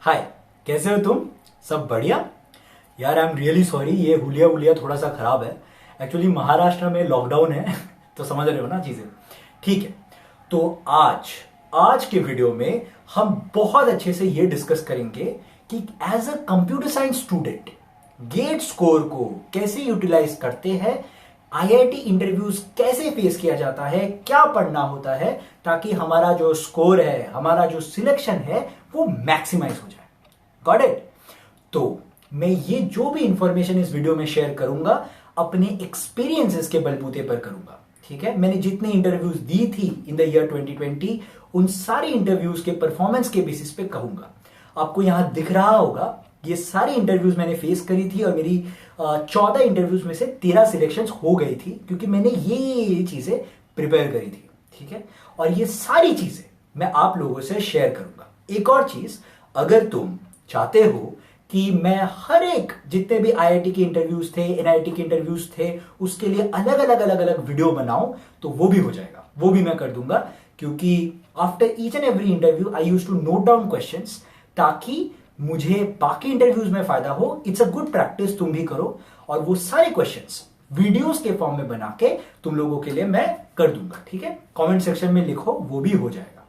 हाय, कैसे हो तुम? सब बढ़िया? यार आई एम रियली सॉरी, ये हुलिया हुलिया थोड़ा सा खराब है। एक्चुअली महाराष्ट्र में लॉकडाउन है तो समझ रहे हो ना चीजें। ठीक है, तो आज आज के वीडियो में हम बहुत अच्छे से ये डिस्कस करेंगे कि as a computer science student GATE score को कैसे यूटिलाइज करते हैं, आईआईटी इंटरव्यूज कैसे फेस किया जाता है, क्या पढ़ना होता है ताकि हमारा जो स्कोर है, हमारा जो सिलेक्शन है वो मैक्सिमाइज हो जाए। Got it? तो मैं ये जो भी इंफॉर्मेशन इस वीडियो में शेयर करूंगा अपने एक्सपीरियंसेस के बलबूते पर करूंगा। ठीक है, मैंने जितने इंटरव्यूज दी थी इन द ईयर 2020 उन सारे इंटरव्यूज के परफॉर्मेंस के बेसिस पे कहूंगा। आपको यहां दिख रहा होगा ये सारी इंटरव्यूज मैंने फेस करी थी और मेरी 14 इंटरव्यूज में से 13 सिलेक्शंस हो गई थी क्योंकि मैंने ये चीजें प्रिपेयर करी थी। ठीक है, और ये सारी चीजें मैं आप लोगों से शेयर करूंगा। एक और चीज, अगर तुम चाहते हो कि मैं हर एक जितने भी आईआईटी के इंटरव्यूज थे, एनआईटी के इंटरव्यूज थे, उसके लिए अलग अलग वीडियो बनाऊं तो वो भी हो जाएगा, वो भी मैं कर दूंगा। क्योंकि after each and every interview I use to note down questions ताकि मुझे बाकी इंटरव्यूज में फायदा हो। इट्स अ गुड प्रैक्टिस, तुम भी करो। और वो सारे क्वेश्चंस वीडियोस के फॉर्म में बना के तुम लोगों के लिए मैं कर दूंगा। ठीक है, कमेंट सेक्शन में लिखो, वो भी हो जाएगा।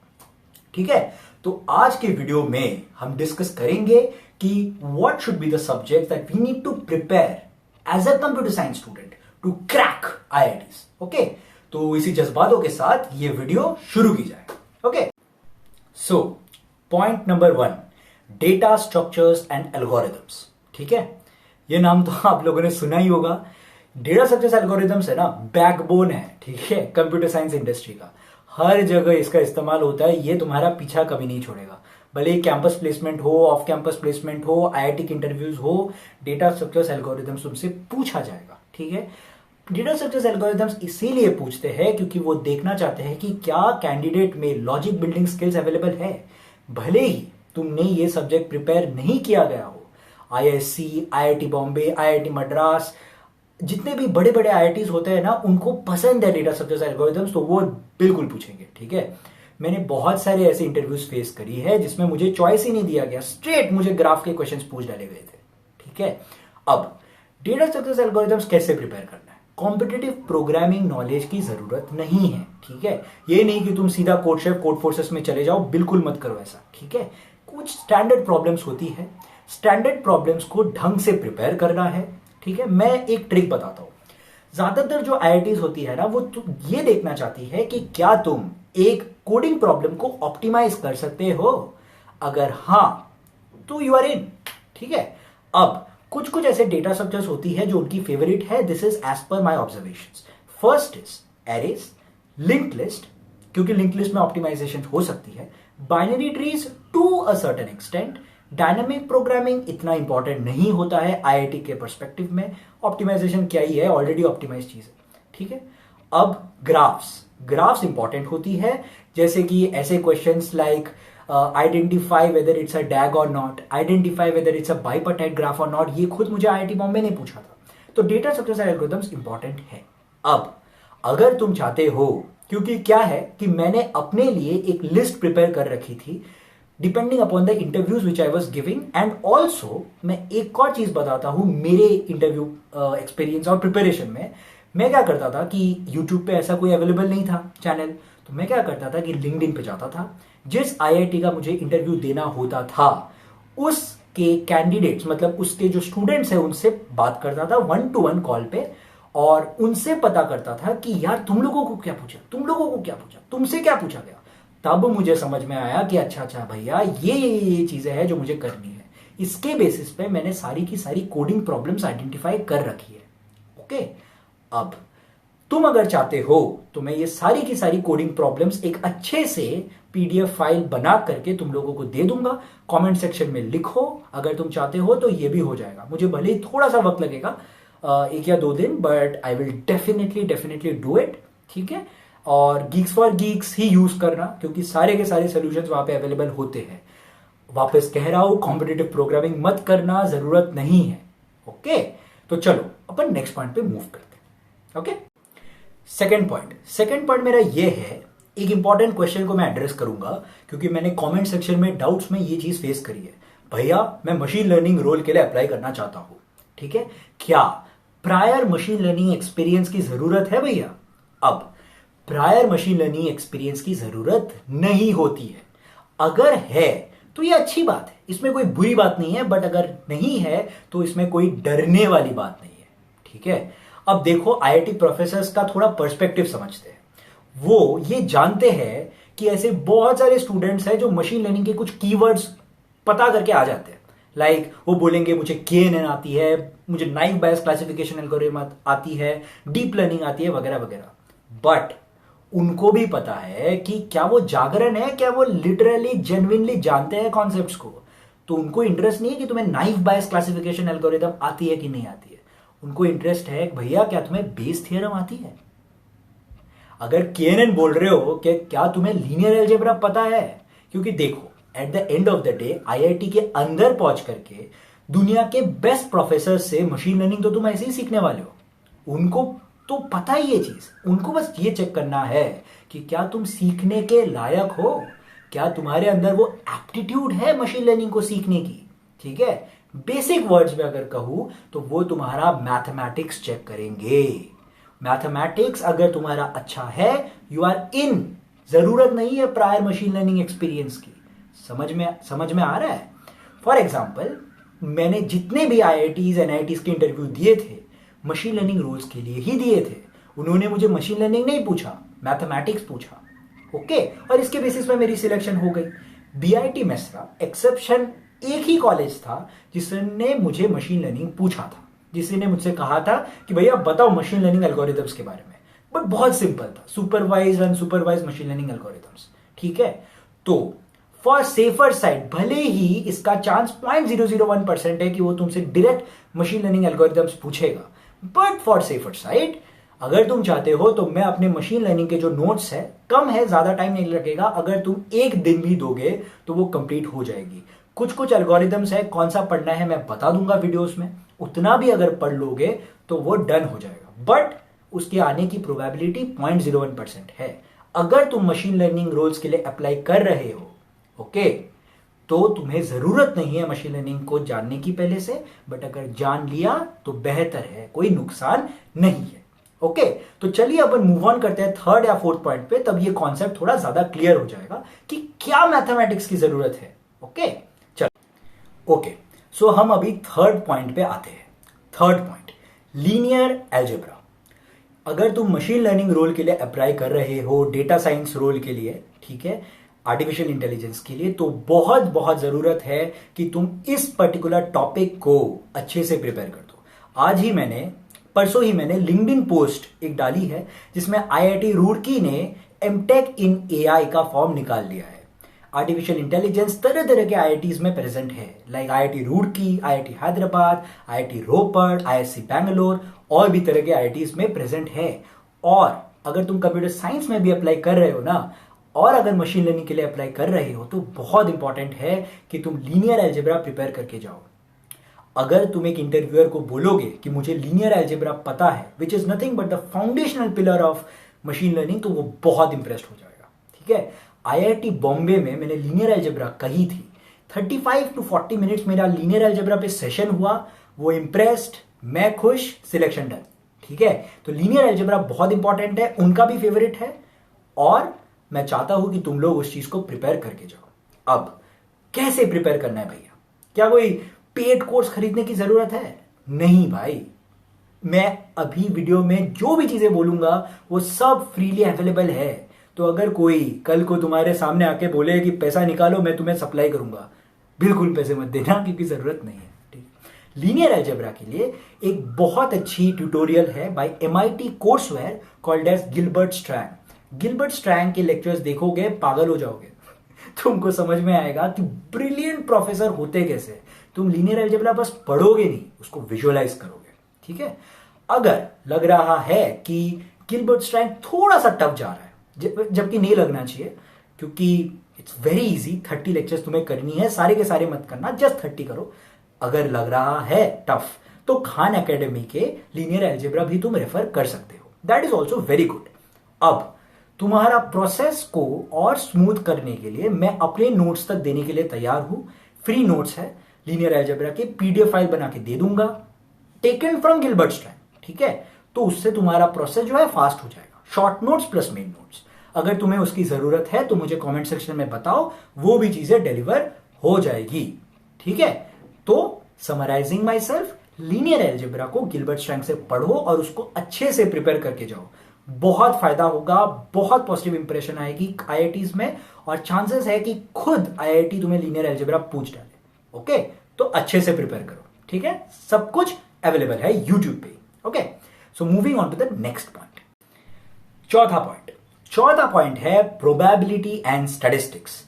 ठीक है, तो आज के वीडियो में हम डिस्कस करेंगे कि what should be the subject that we need to prepare as a computer science student to crack IITs. Okay, तो इसी जज्बातों के साथ ये वीडियो शुरू की जाए। Okay, so point number 1, data structures and algorithms. ठीक है, ये नाम तो आप लोगों ने सुना ही होगा। डेटा स्ट्रक्चर्स एल्गोरिथम्स है ना, बैकबोन है। ठीक है, कंप्यूटर साइंस इंडस्ट्री का हर जगह इसका इस्तेमाल होता है। ये तुम्हारा पीछा कभी नहीं छोड़ेगा, भले ही कैंपस प्लेसमेंट हो, ऑफ कैंपस प्लेसमेंट हो, आईआईटी के इंटरव्यूज हो, डेटा स्ट्रक्चर्स एल्गोरिथम्स तुमसे पूछा जाएगा। ठीक है, डेटा स्ट्रक्चर्स एल्गोरिथम्स इसीलिए पूछते हैं क्योंकि वो देखना चाहते हैं कि क्या कैंडिडेट में लॉजिक बिल्डिंग स्किल्स अवेलेबल है। भले ही तुमने ये सब्जेक्ट प्रिपेयर नहीं किया गया हो, IISc, IIT Bombay, IIT Madras, जितने भी बड़े बड़े आईआईटीज होते हैं ना, उनको पसंद है डेटा स्ट्रक्चर्स एल्गोरिथम्स, तो वो बिल्कुल पूछेंगे। ठीक है, मैंने बहुत सारे ऐसे इंटरव्यूज फेस करी है जिसमें मुझे चॉइस ही नहीं दिया गया, स्ट्रेट मुझे ग्राफ के क्वेश्चंस पूछ डाले गए थे। ठीक है, अब डेटा स्ट्रक्चर्स एल्गोरिथम्स कैसे प्रिपेयर करना है? कॉम्पिटिटिव प्रोग्रामिंग नॉलेज की जरूरत नहीं है। ठीक है, ये नहीं कि तुम सीधा कोड शेफ, कोड फोर्सेस में चले जाओ, बिल्कुल मत करो ऐसा। ठीक है, कुछ स्टैंडर्ड प्रॉब्लम्स होती है, स्टैंडर्ड प्रॉब्लम्स को ढंग से प्रिपेयर करना है। ठीक है, मैं एक ट्रिक बताता हूं। ज्यादातर जो आईआईटीज होती है ना, वो ये देखना चाहती है कि क्या तुम एक कोडिंग प्रॉब्लम को ऑप्टिमाइज कर सकते हो। अगर हां तो यू आर इन। ठीक है, अब कुछ कुछ ऐसे डेटा स्ट्रक्चर्स होती है जो उनकी फेवरेट है। This is as per my observations. First is arrays, linked list, क्योंकि लिंक्ड लिस्ट में ऑप्टिमाइजेशन हो सकती है, binary trees to a certain extent. Dynamic programming इतना इंपॉर्टेंट नहीं होता है आईआईटी के पर्सपेक्टिव में, ऑप्टिमाइजेशन क्या ही है, ऑलरेडी ऑप्टिमाइज चीज है। ठीक है, अब ग्राफ्स इंपॉर्टेंट होती है, जैसे कि ऐसे questions like identify whether it's a DAG or not, identify whether it's a bipartite graph or not. ये खुद मुझे आईआईटी बॉम्बे ने पूछा था। तो data structures and algorithms important है। अब अगर तुम चाहते हो, क्योंकि क्या है कि मैंने अपने लिए एक लिस्ट प्रिपेयर कर रखी थी depending upon the interviews which I was giving, and also मैं एक और चीज बताता हूं मेरे इंटरव्यू एक्सपीरियंस और प्रिपरेशन में। मैं क्या करता था कि यूट्यूब पे ऐसा कोई अवेलेबल नहीं था चैनल, तो मैं क्या करता था कि लिंक्डइन पे जाता था, जिस आईआईटी का मुझे इंटरव्यू देना होता था उसके कैंडिडेट्स, मतलब उसके जो स्टूडेंट्स हैं, उनसे बात करता था 1-to-1 कॉल पे, और उनसे पता करता था कि यार तुम लोगों को क्या पूछा, तुम लोगों को क्या पूछा, तुमसे क्या पूछा गया। तब मुझे समझ में आया कि अच्छा भैया ये चीजें हैं जो मुझे करनी है। इसके बेसिस पे मैंने सारी की सारी कोडिंग प्रॉब्लम्स आइडेंटिफाई कर रखी है। ओके, अब तुम अगर चाहते हो तो मैं ये सारी की सारी कोडिंग प्रॉब्लम्स एक अच्छे से पीडीएफ फाइल बना करके तुम लोगों को दे दूंगा। कमेंट सेक्शन में लिखो अगर तुम चाहते हो, तो ये भी हो जाएगा। मुझे भले ही थोड़ा सा वक्त लगेगा, 1 या 2 दिन, but I will definitely do it. ठीक है, और Geeks for Geeks he use करना, क्योंकि सारे के सारे सोल्यूशंस वहां पे अवेलेबल होते हैं। वापस कह रहा हूं, कॉम्पिटिटिव प्रोग्रामिंग मत करना, जरूरत नहीं है। ओके, तो चलो अपन नेक्स्ट पॉइंट पे मूव करते हैं। ओके, सेकंड पॉइंट मेरा ये है, एक इंपॉर्टेंट क्वेश्चन को मैं एड्रेस करूंगा क्योंकि मैंने कमेंट सेक्शन में डाउट्स में ये चीज फेस करी है। भैया मैं मशीन लर्निंग रोल के लिए अप्लाई करना चाहता हूं, ठीक है, क्या प्रायर मशीन लर्निंग एक्सपीरियंस की जरूरत है भैया? अब प्रायर मशीन लर्निंग एक्सपीरियंस की जरूरत नहीं होती है। अगर है तो ये अच्छी बात है, इसमें कोई बुरी बात नहीं है, बट अगर नहीं है तो इसमें कोई डरने वाली बात नहीं है, ठीक है। अब देखो आईआईटी प्रोफेसर्स का थोड़ा पर्सपेक्टिव समझते हैं। वो ये जानते हैं कि ऐसे बहुत सारे स्टूडेंट्स हैं जो मशीन लर्निंग के कुछ कीवर्ड्स पता करके आ जाते हैं। लाइक वो बोलेंगे मुझे KNN आती है, मुझे नाइव बायस क्लासिफिकेशन एल्गोरिथम आती है, डीप लर्निंग आती है, वगैरह वगैरह। बट उनको भी पता है कि क्या वो जागरण है, क्या वो लिटरली जेन्युइनली जानते हैं कॉन्सेप्ट्स को। तो उनको इंटरेस्ट नहीं है कि तुम्हें नाइव बायस क्लासिफिकेशन एल्गोरिथम आती है कि नहीं आती है। उनको इंटरेस्ट है भैया क्या तुम्हें बेस थ्योरम आती है। अगर KNN बोल रहे हो कि क्या तुम्हें लीनियर अलजेब्रा पता है, क्योंकि देखो at the end of the day IIT के अंदर पहुंच करके दुनिया के बेस्ट प्रोफेसर से मशीन लर्निंग तो तुम ऐसे ही सीखने वाले हो। उनको तो पता ही ये चीज, उनको बस ये चेक करना है कि क्या तुम सीखने के लायक हो, क्या तुम्हारे अंदर वो एप्टीट्यूड है मशीन लर्निंग को सीखने की, ठीक है। बेसिक वर्ड्स में अगर कहूं तो वो तुम्हारा मैथमेटिक्स चेक करेंगे। मैथमेटिक्स अगर तुम्हारा अच्छा है, यू आर इन। जरूरत नहीं है प्रायर मशीन लर्निंग एक्सपीरियंस की। समझ में आ रहा है? फॉर एग्जाम्पल मैंने जितने भी IITs NITs के इंटरव्यू दिए थे मशीन लर्निंग रोल्स के लिए ही दिए थे। उन्होंने मुझे मशीन लर्निंग नहीं पूछा, मैथमेटिक्स पूछा, ओके। और इसके बेसिस पे मेरी सिलेक्शन हो गई। BIT मेसरा एक्सेप्शन एक ही कॉलेज था जिसने मुझे मशीन लर्निंग पूछा था, जिसने मुझसे कहा था कि भैया बताओ मशीन लर्निंग एल्गोरिथम्स के बारे में। बट बहुत सिंपल था, supervise unsupervise machine learning algorithms, ठीक है। तो फॉर सेफर साइड भले ही इसका चांस 0.001% है कि वो तुमसे डायरेक्ट मशीन लर्निंग एल्गोरिथम्स पूछेगा, बट फॉर सेफर साइड अगर तुम चाहते हो तो मैं अपने मशीन लर्निंग के जो नोट्स है, कम है, ज्यादा टाइम नहीं लगेगा, अगर तुम एक दिन भी दोगे तो वो कंप्लीट हो जाएगी। कुछ कुछ एल्गोरिथम्स है, कौन सा पढ़ना है मैं बता दूंगा वीडियोस में, उतना भी अगर पढ़ लोगे तो वो डन हो जाएगा। बट उसके आने की प्रोबेबिलिटी 0.01% है। अगर तुम मशीन लर्निंग रोल्स के लिए अप्लाई कर रहे हो, ओके, तो तुम्हें जरूरत नहीं है मशीन लर्निंग को जानने की पहले से, बट अगर जान लिया तो बेहतर है, कोई नुकसान नहीं है, ओके। तो चलिए अपन मूव ऑन करते हैं थर्ड या फोर्थ पॉइंट पे, तब ये कॉन्सेप्ट थोड़ा ज्यादा क्लियर हो जाएगा कि क्या मैथमेटिक्स की जरूरत है, ओके। चलो ओके, सो हम अभी थर्ड पॉइंट पे आते हैं। Third point, linear algebra. अगर तुम मशीन लर्निंग रोल के लिए अप्लाई कर रहे हो, डेटा साइंस रोल के लिए, ठीक है, आर्टिफिशियल इंटेलिजेंस के लिए, तो बहुत बहुत जरूरत है कि तुम इस पर्टिकुलर टॉपिक को अच्छे से प्रिपेयर कर दो। परसों ही मैंने लिंक्डइन पोस्ट एक डाली है जिसमें IIT रुड़की ने एमटेक इन AI का फॉर्म निकाल लिया है। आर्टिफिशियल इंटेलिजेंस तरह तरह के IITs में प्रेजेंट है, like IIT Roorkee, IIT Hyderabad, IIT रोपड़, ISC बैंगलोर और भी तरह के IITs में प्रेजेंट है। और अगर तुम कंप्यूटर साइंस में भी अप्लाई कर रहे हो ना, और अगर मशीन लर्निंग के लिए अप्लाई कर रहे हो, तो बहुत इंपॉर्टेंट है कि तुम लीनियर अलजेब्रा प्रिपेयर करके जाओ। अगर तुम एक इंटरव्यूअर को बोलोगे कि मुझे लीनियर अलजेब्रा पता है, which is nothing but the foundational pillar of machine learning, तो वो बहुत इंप्रेस्ड हो जाएगा, ठीक है। IIT बॉम्बे में मैंने लीनियर अलजेब्रा कही थी, 35 to 40 मिनट्स मेरा लीनियर अलजेब्रा पे सेशन हुआ, वो इंप्रेस्ड, मैं खुश, सिलेक्शन डन, ठीक है। तो लीनियर अलजेब्रा बहुत इंपॉर्टेंट है, उनका भी फेवरेट है, और मैं चाहता हूं कि तुम लोग उस चीज को प्रिपेयर करके जाओ। अब कैसे प्रिपेयर करना है भैया? क्या कोई पेड कोर्स खरीदने की जरूरत है? नहीं भाई, मैं अभी वीडियो में जो भी चीजें बोलूंगा वो सब फ्रीली अवेलेबल है। तो अगर कोई कल को तुम्हारे सामने आके बोले कि पैसा निकालो मैं तुम्हें सप्लाई करूंगा, बिल्कुल पैसे मत देना, क्योंकि जरूरत नहीं है, ठीक। लीनियर अलजेब्रा के लिए एक बहुत अच्छी ट्यूटोरियल है by MIT courseware called as Gilbert Strang. Gilbert Strang के लेक्चर्स देखोगे पागल हो जाओगे। तुमको समझ में आएगा कि ब्रिलियंट प्रोफेसर होते कैसे। तुम लीनियर अलजेब्रा बस पढ़ोगे नहीं, उसको विजुअलाइज करोगे, ठीक है। अगर लग रहा है कि गिलबर्ट स्ट्रैंग थोड़ा सा टफ जा रहा है, जबकि नहीं लगना चाहिए, क्योंकि इट्स वेरी इजी, 30 लेक्चर्स तुम्हें करनी है, सारे के सारे मत करना, जस्ट 30 करो। अगर लग रहा है टफ, तो खान एकेडमी के लीनियर अलजेब्रा भी तुम रेफर कर सकते हो, that is also very good. अब तुम्हारा प्रोसेस को और स्मूथ करने के लिए मैं अपने नोट्स तक देने के लिए तैयार हूं। फ्री नोट्स है लीनियर अलजेब्रा के, पीडीएफ फाइल बना के दे दूंगा, टेकन फ्रॉम गिलबर्ट स्ट्रैंड, ठीक है। तो उससे तुम्हारा प्रोसेस जो है फास्ट हो जाएगा, short notes plus main notes. अगर तुम्हें उसकी जरूरत है तो मुझे कमेंट सेक्शन में बताओ, वो भी चीजें डिलीवर हो जाएगी, ठीक है। तो summarising myself, linear algebra को गिलबर्ट स्ट्रैंड से पढ़ो और उसको अच्छे से प्रिपेयर करके जाओ, बहुत फायदा होगा, बहुत पॉजिटिव इंप्रेशन आएगी आईआईटीज में, और चांसेस है कि खुद आईआईटी तुम्हें लीनियर अलजेब्रा पूछ डाले। ओके, तो अच्छे से प्रिपेयर करो, ठीक है। सब कुछ अवेलेबल है यूट्यूब पे। Okay, so moving on to the next point. चौथा पॉइंट है प्रोबेबिलिटी एंड स्टैटिस्टिक्स।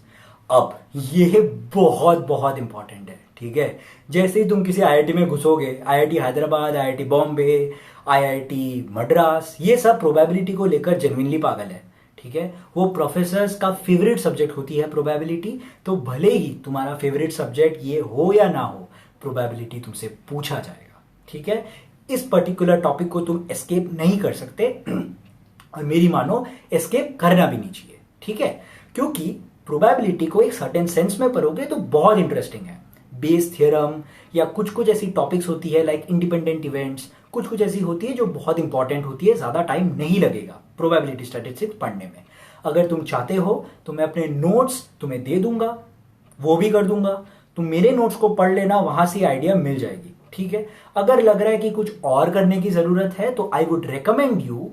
अब ये बहुत बहुत इंपॉर्टेंट है, ठीक है। जैसे ही तुम किसी आईआईटी में घुसोगे, IIT Hyderabad, IIT Bombay, IIT Madras, ये सब प्रोबेबिलिटी को लेकर जेन्युइनली पागल है, ठीक है। वो प्रोफेसर्स का फेवरेट सब्जेक्ट होती है प्रोबेबिलिटी, तो भले ही तुम्हारा फेवरेट सब्जेक्ट ये हो या ना हो, प्रोबेबिलिटी तुमसे पूछा जाएगा, ठीक है। इस पर्टिकुलर टॉपिक को तुम एस्केप नहीं कर सकते, और मेरी मानो एस्केप करना भी नहीं चाहिए, ठीक है। क्योंकि प्रोबेबिलिटी को एक सर्टेन सेंस में पढ़ोगे तो बहुत इंटरेस्टिंग है। बेस थ्योरम या कुछ कुछ ऐसी टॉपिक्स होती है लाइक इंडिपेंडेंट इवेंट्स, कुछ कुछ ऐसी होती है जो बहुत इंपॉर्टेंट होती है, ज्यादा टाइम नहीं लगेगा प्रोबेबिलिटी स्टैटिस्टिक्स पढ़ने में। अगर तुम चाहते हो तो मैं अपने नोट्स तुम्हें दे दूंगा, वो भी कर दूंगा, तुम मेरे नोट्स को पढ़ लेना, वहां से आइडिया मिल जाएगी, ठीक है। अगर लग रहा है कि कुछ और करने की जरूरत है तो I would recommend you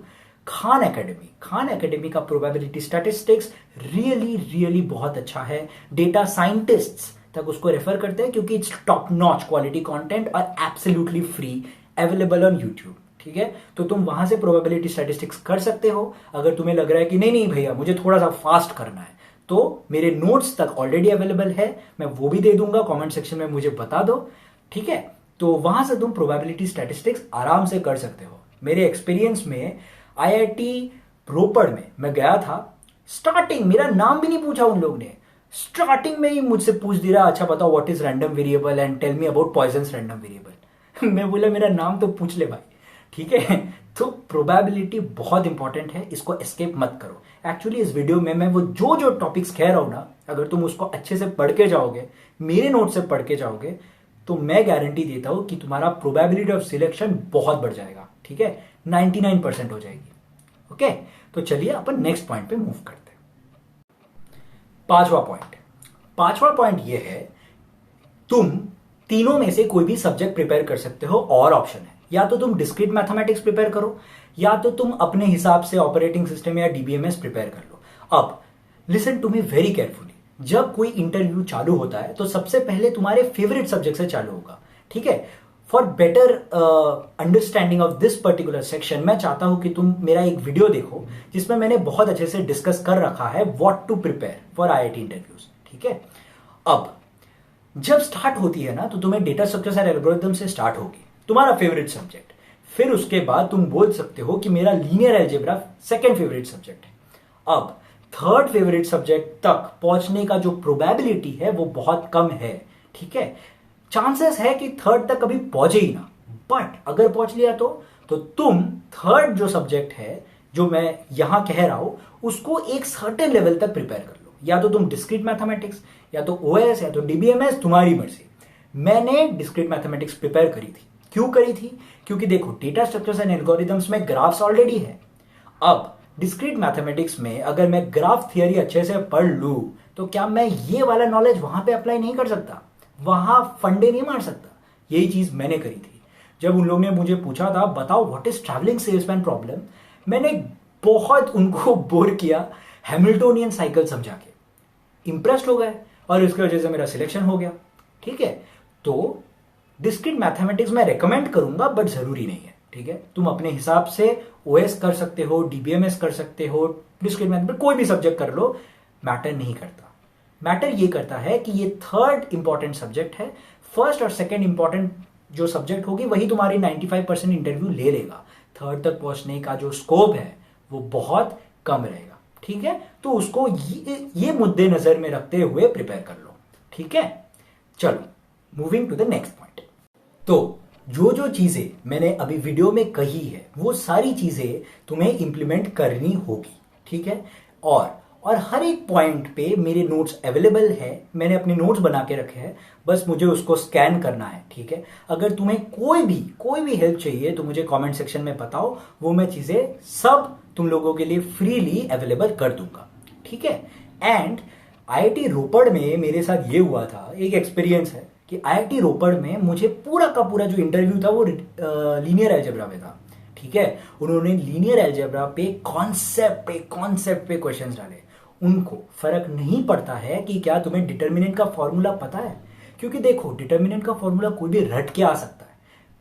Khan academy का प्रोबेबिलिटी स्टैटिस्टिक्स रियली रियली बहुत अच्छा है। डेटा साइंटिस्ट्स तक उसको रेफर करते हैं क्योंकि it's top notch quality content और absolutely free, available on YouTube, ठीक है। तो तुम वहां से प्रोबेबिलिटी स्टैटिस्टिक्स कर सकते हो। अगर तुम्हें लग रहा है कि नहीं नहीं भैया मुझे थोड़ा सा फास्ट करना है, तो मेरे नोट्स तक ऑलरेडी अवेलेबल है, मैं वो भी दे दूंगा, कमेंट सेक्शन में मुझे बता दो, ठीक है। तो वहां से तुम प्रोबेबिलिटी स्टैटिस्टिक्स आराम से कर सकते हो। मेरे एक्सपीरियंस में आईआईटी रोपड़ में मैं गया था, स्टार्टिंग मेरा नाम भी नहीं पूछा उन लोग ने, स्टार्टिंग में ही मुझसे पूछ दिया, अच्छा बताओ what is random variable and tell me about Poisson's random variable. मैं बोला मेरा नाम तो पूछ ले भाई, ठीक है। तो प्रोबेबिलिटी बहुत इंपॉर्टेंट है, इसको एस्केप मत करो। एक्चुअली इस वीडियो में मैं वो जो जो टॉपिक्स कह रहा हूं ना, अगर तुम उसको अच्छे से पढ़ के जाओगे, मेरे नोट से पढ़ के जाओगे, तो मैं गारंटी देता हूं कि तुम्हारा प्रोबेबिलिटी ऑफ सिलेक्शन बहुत बढ़ जाएगा, ठीक है, 99% हो जाएगी। ओके, तो चलिए अपन नेक्स्ट पॉइंट पे मूव करते हैं। पांचवा पॉइंट ये है, तुम तीनों में से कोई भी सब्जेक्ट प्रिपेयर कर सकते हो, और ऑप्शन है, या तो तुम डिस्क्रीट मैथमेटिक्स प्रिपेयर करो, या तो तुम अपने हिसाब से ऑपरेटिंग सिस्टम या डीबीएमएस प्रिपेयर कर लो। अब listen to me very carefully, जब कोई इंटरव्यू चालू होता है तो सबसे पहले तुम्हारे फेवरेट सब्जेक्ट से चालू होगा, ठीक है। For better understanding of this particular section, मैं चाहता हूं कि तुम मेरा एक वीडियो देखो जिसमें मैंने बहुत अच्छे से डिस्कस कर रखा है what to prepare for IIT interviews, ठीक है। अब जब स्टार्ट होती है ना, तो तुम्हें डेटा स्ट्रक्चर्स एंड एल्गोरिथम से स्टार्ट होगी, तुम्हारा फेवरेट सब्जेक्ट। फिर उसके बाद तुम बोल सकते हो कि मेरा linear algebra second favourite subject है। अब थर्ड फेवरेट सब्जेक्ट तक पहुंचने का जो प्रोबेबिलिटी है वो बहुत कम है, ठीक है। चांसेस है कि थर्ड तक कभी पहुंचे ही ना, बट अगर पहुंच लिया तो तुम थर्ड जो सब्जेक्ट है जो मैं यहां कह रहा हूं उसको एक सर्टेन लेवल तक प्रिपेयर कर लो, या तो तुम डिस्क्रीट मैथमेटिक्स, या तो ओएस, या तो डीबीएमएस, तुम्हारी मर्जी। मैंने डिस्क्रीट मैथमेटिक्स प्रिपेयर करी थी। क्यों करी थी? क्योंकि देखो डेटा स्ट्रक्चर्स एंड एल्गोरिथम्स में ग्राफ्स ऑलरेडी है। अब डिस्क्रीट मैथमेटिक्स में अगर मैं ग्राफ थियरी अच्छे से पढ़ लूं तो क्या मैं ये वाला नॉलेज वहां पे अप्लाई नहीं कर सकता, वहां फंडे नहीं मार सकता? यही चीज मैंने करी थी। जब उन लोगों ने मुझे पूछा था बताओ what is travelling salesman problem, मैंने बहुत उनको बोर किया हैमिल्टोनियन साइकिल समझा के, इंप्रेस्ड हो गए और इसकी वजह से मेरा सिलेक्शन हो गया, ठीक है। तो डिस्क्रीट मैथमेटिक्स मैं रेकमेंड करूंगा बट जरूरी नहीं है, ठीक है। तुम अपने हिसाब से ओएस कर सकते हो, डीबीएमएस कर सकते हो, डिस्क्रीट मैथमेटिक्स कोई भी सब्जेक्ट कर लो, मैटर नहीं करता। मैटर ये करता है कि ये थर्ड इंपॉर्टेंट सब्जेक्ट है, फर्स्ट और सेकंड इंपॉर्टेंट जो सब्जेक्ट होगी वही तुम्हारी 95% इंटरव्यू ले लेगा। थर्ड तक पहुंचने का जो स्कोप है वो बहुत कम रहेगा, ठीक है। तो उसको ये मुद्दे नजर में रखते हुए प्रिपेयर कर लो, ठीक है। चलो moving to the next point. तो जो जो चीजें मैंने अभी वीडियो में कही है वो सारी चीजें तुम्हें इंप्लीमेंट करनी होगी, ठीक है। और और हर एक पॉइंट पे मेरे नोट्स अवेलेबल है, मैंने अपने नोट्स बना के रखे हैं, बस मुझे उसको स्कैन करना है। ठीक है, अगर तुम्हें कोई भी हेल्प चाहिए तो मुझे कमेंट सेक्शन में बताओ, वो मैं चीजें सब तुम लोगों के लिए फ्रीली अवेलेबल कर दूंगा। ठीक है, एंड आईआईटी रोपड़ में मेरे साथ ये हुआ था, एक एक्सपीरियंस है कि आईआईटी रोपड़ में मुझे पूरा का पूरा जो इंटरव्यू था वो लीनियर अलजेब्रा में था। ठीक है, उन्होंने लीनियर अलजेब्रा पे कॉन्सेप्ट पे क्वेश्चंस डाले। उनको फर्क नहीं पड़ता है कि क्या तुम्हें डिटर्मिनेंट का फॉर्मूला पता है, क्योंकि देखो डिटर्मिनेंट का फॉर्मूला कोई भी रट के आ सकता है,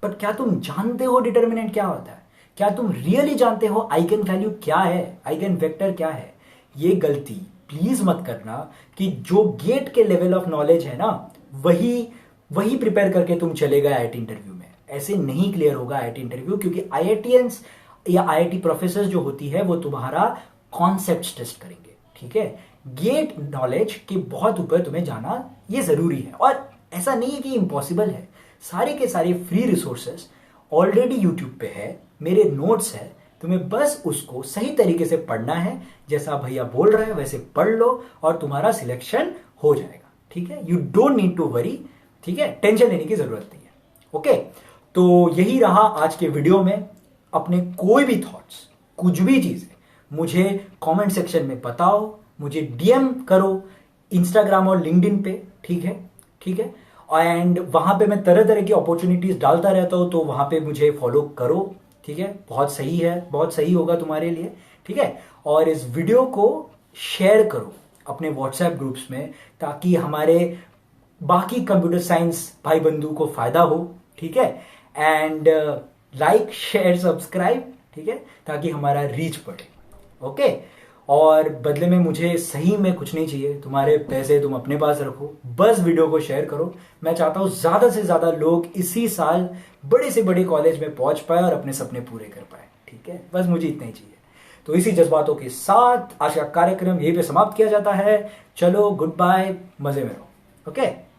बट क्या तुम जानते हो डिटर्मिनेंट क्या होता है? क्या तुम रियली जानते हो आइगन वैल्यू क्या है, आइगन वेक्टर क्या है? ये गलती प्लीज मत करना कि जो गेट के लेवल ऑफ नॉलेज है ना वही प्रिपेयर करके तुम चले गए आईआईटी इंटरव्यू में। ऐसे नहीं क्लियर होगा आईआईटी इंटरव्यू, क्योंकि आईआईटीएंस या आईआईटी प्रोफेसर जो होती है वो तुम्हारा कॉन्सेप्ट टेस्ट करेंगे। ठीक है, गेट नॉलेज के बहुत ऊपर तुम्हें जाना ये जरूरी है, और ऐसा नहीं है कि इम्पॉसिबल है। सारे के सारे फ्री रिसोर्सेस ऑलरेडी यूट्यूब पे है, मेरे नोट्स है, तुम्हें बस उसको सही तरीके से पढ़ना है, जैसा भैया बोल रहे हैं वैसे पढ़ लो और तुम्हारा सिलेक्शन हो जाएगा। ठीक है, you don't need to worry. ठीक है, टेंशन लेने की जरूरत नहीं है। ओके, तो यही रहा आज के वीडियो में। अपने कोई भी थॉट्स, कुछ भी चीजें मुझे कमेंट सेक्शन में बताओ, मुझे डीएम करो इंस्टाग्राम और लिंक्डइन पे। ठीक है, ठीक है, एंड वहां पे मैं तरह तरह की अपॉर्चुनिटीज डालता रहता हूं, तो वहां पे मुझे फॉलो करो। ठीक है, बहुत सही है, बहुत सही होगा तुम्हारे लिए। ठीक है, और इस वीडियो को शेयर करो अपने व्हाट्सएप ग्रुप्स में, ताकि हमारे बाकी कंप्यूटर साइंस भाई बंधु को फायदा हो। ठीक है, एंड लाइक शेयर सब्सक्राइब। ठीक है, ताकि हमारा रीच बढ़े। ओके, और बदले में मुझे सही में कुछ नहीं चाहिए, तुम्हारे पैसे तुम अपने पास रखो, बस वीडियो को शेयर करो। मैं चाहता हूं ज्यादा से ज्यादा लोग इसी साल बड़े से बड़े कॉलेज में पहुंच पाए और अपने सपने पूरे कर पाए। ठीक है, बस मुझे इतना ही चाहिए। तो इसी जज्बातों के साथ आज का कार्यक्रम यहीं पे समाप्त किया जाता है। चलो गुड बाय, मजे में रहो। ओके।